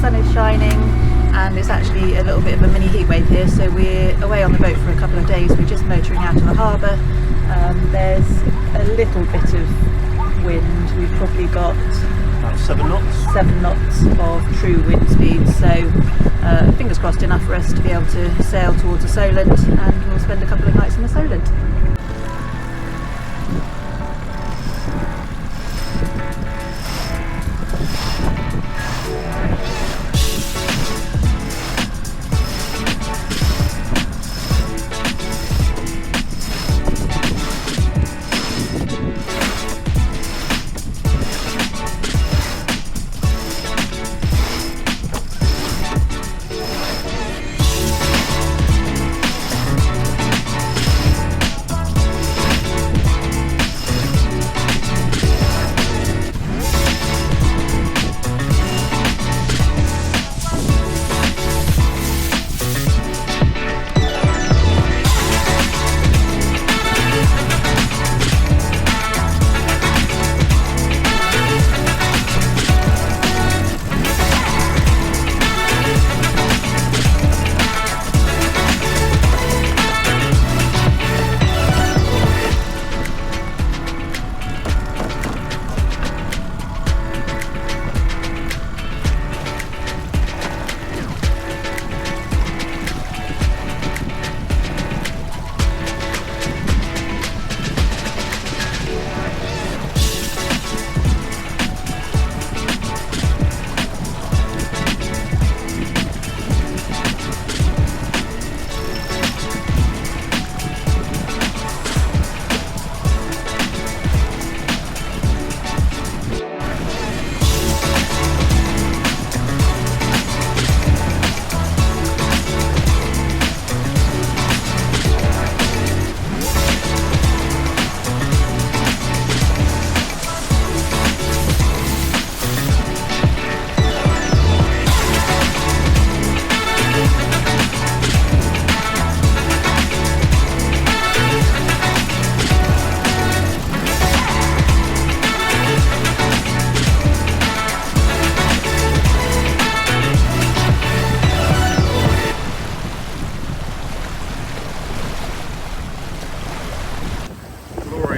sun is shining and it's actually a little bit of a mini heat wave here, so we're away on the boat for a couple of days. We're just motoring out of the harbour. There's a little bit of wind. We've probably got about 7 knots. 7 knots of true wind speed, so fingers crossed enough for us to be able to sail towards the Solent, and we'll spend a couple of nights in the Solent.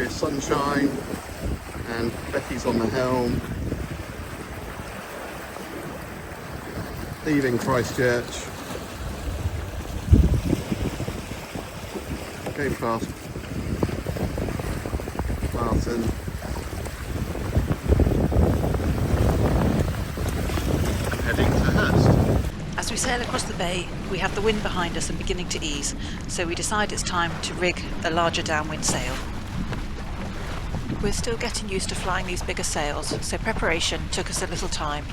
Sunshine, and Becky's on the helm, leaving Christchurch. Go past Martin, heading to Hurst. As we sail across the bay, we have the wind behind us and beginning to ease, so we decide it's time to rig a larger downwind sail. We're still getting used to flying these bigger sails, so preparation took us a little time.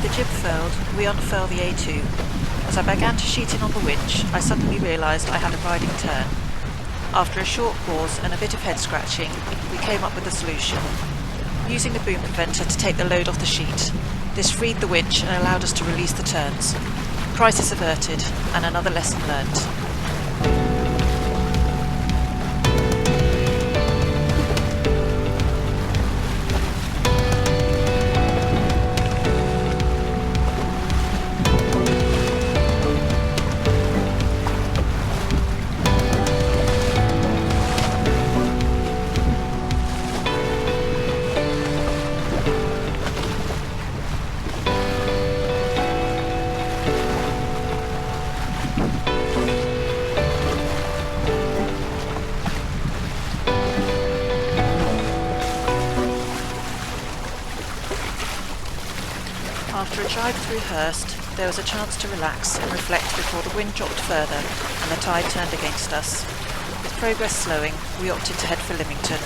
the jib furled, we unfurled the A2. As I began to sheet in on the winch, I suddenly realised I had a riding turn. After a short pause and a bit of head scratching, we came up with a solution. Using the boom preventer to take the load off the sheet, this freed the winch and allowed us to release the turns. Crisis averted, and another lesson learnt. After a drive through Hurst, there was a chance to relax and reflect before the wind dropped further and the tide turned against us. With progress slowing, we opted to head for Lymington.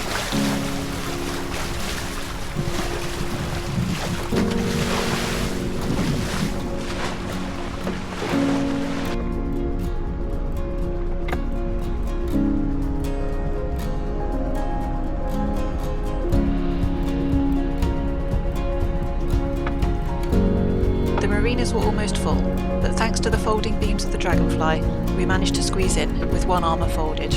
The marinas were almost full, but thanks to the folding beams of the Dragonfly, we managed to squeeze in with one armour folded.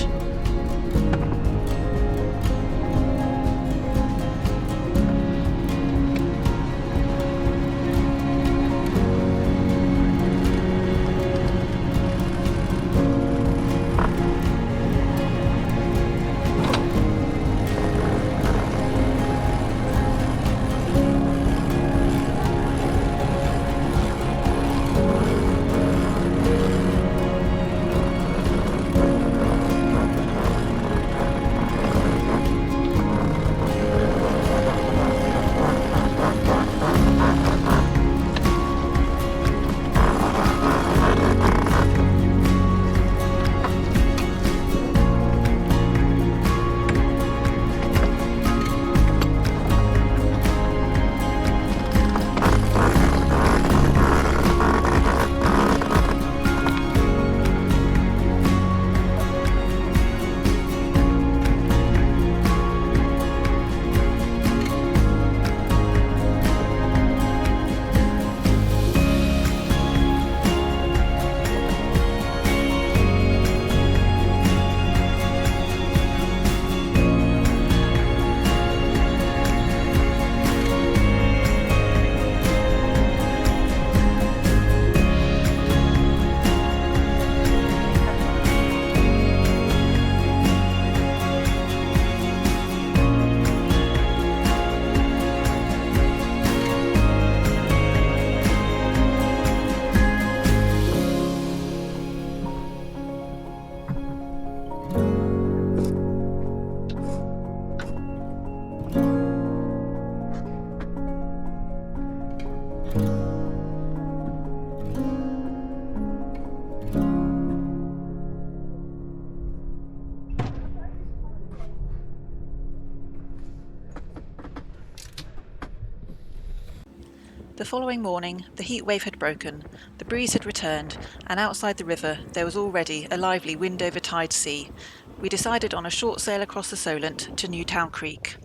The following morning, the heat wave had broken, the breeze had returned, and outside the river there was already a lively wind over tide sea. We decided on a short sail across the Solent to Newtown Creek.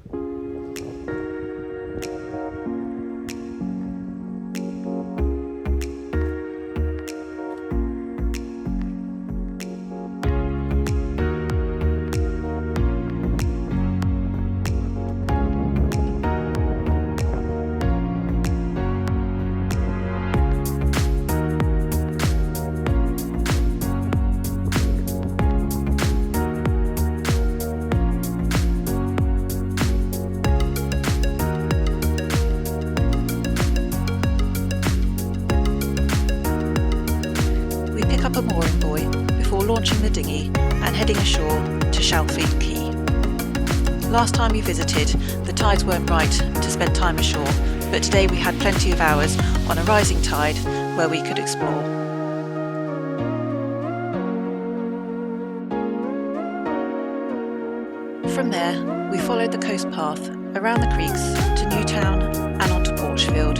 Up a mooring buoy before launching the dinghy and heading ashore to Shalfleet Quay. Last time we visited, the tides weren't right to spend time ashore, but today we had plenty of hours on a rising tide where we could explore. From there, we followed the coast path around the creeks to Newtown and onto Porchfield.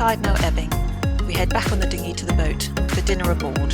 tide now ebbing, we head back on the dinghy to the boat for dinner aboard.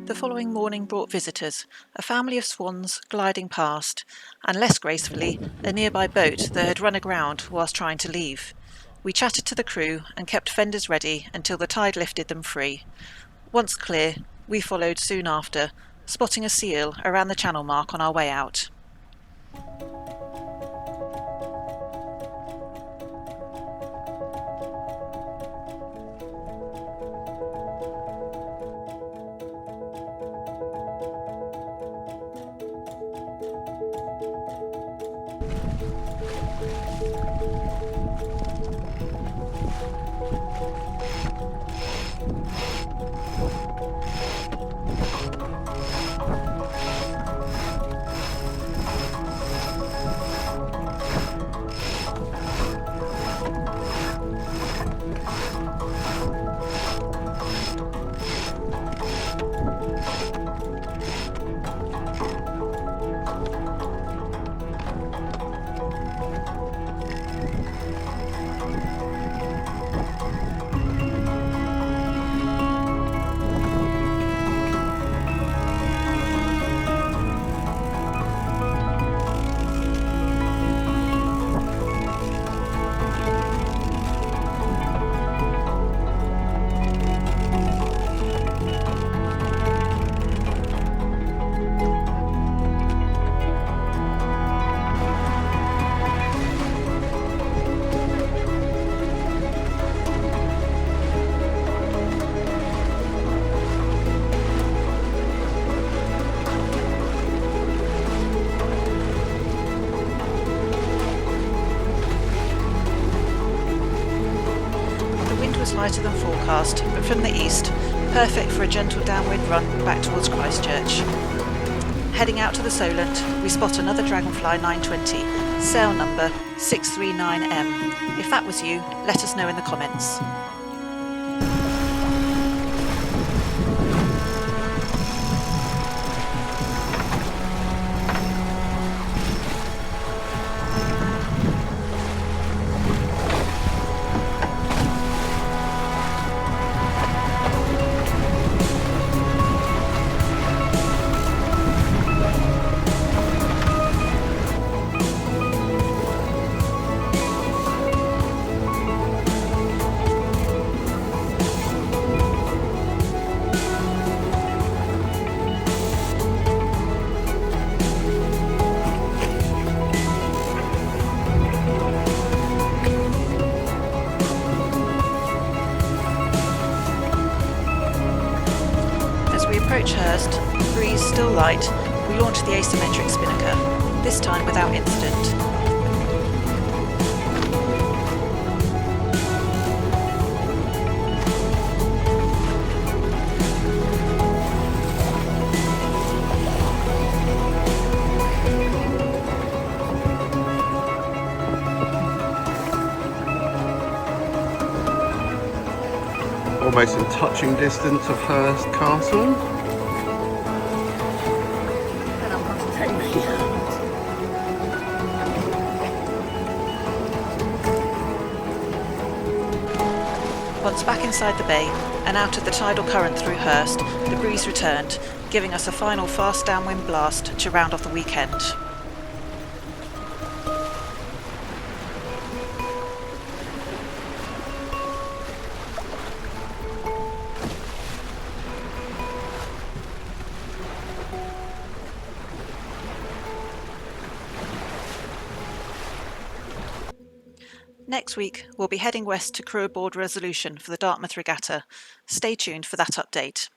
The following morning brought visitors, a family of swans gliding past, and less gracefully, a nearby boat that had run aground whilst trying to leave. We chatted to the crew and kept fenders ready until the tide lifted them free. Once clear, we followed soon after, spotting a seal around the channel mark on our way out. Lighter than forecast, but from the east, perfect for a gentle downwind run back towards Christchurch. Heading out to the Solent, we spot another Dragonfly 920, sail number 639M. If that was you, let us know in the comments. Hurst, breeze still light, we launched the asymmetric spinnaker, this time without incident. Almost in touching distance of Hurst Castle. Once back inside the bay and out of the tidal current through Hurst, the breeze returned, giving us a final fast downwind blast to round off the weekend. Next week, we'll be heading west to crew aboard Resolution for the Dartmouth Regatta. Stay tuned for that update.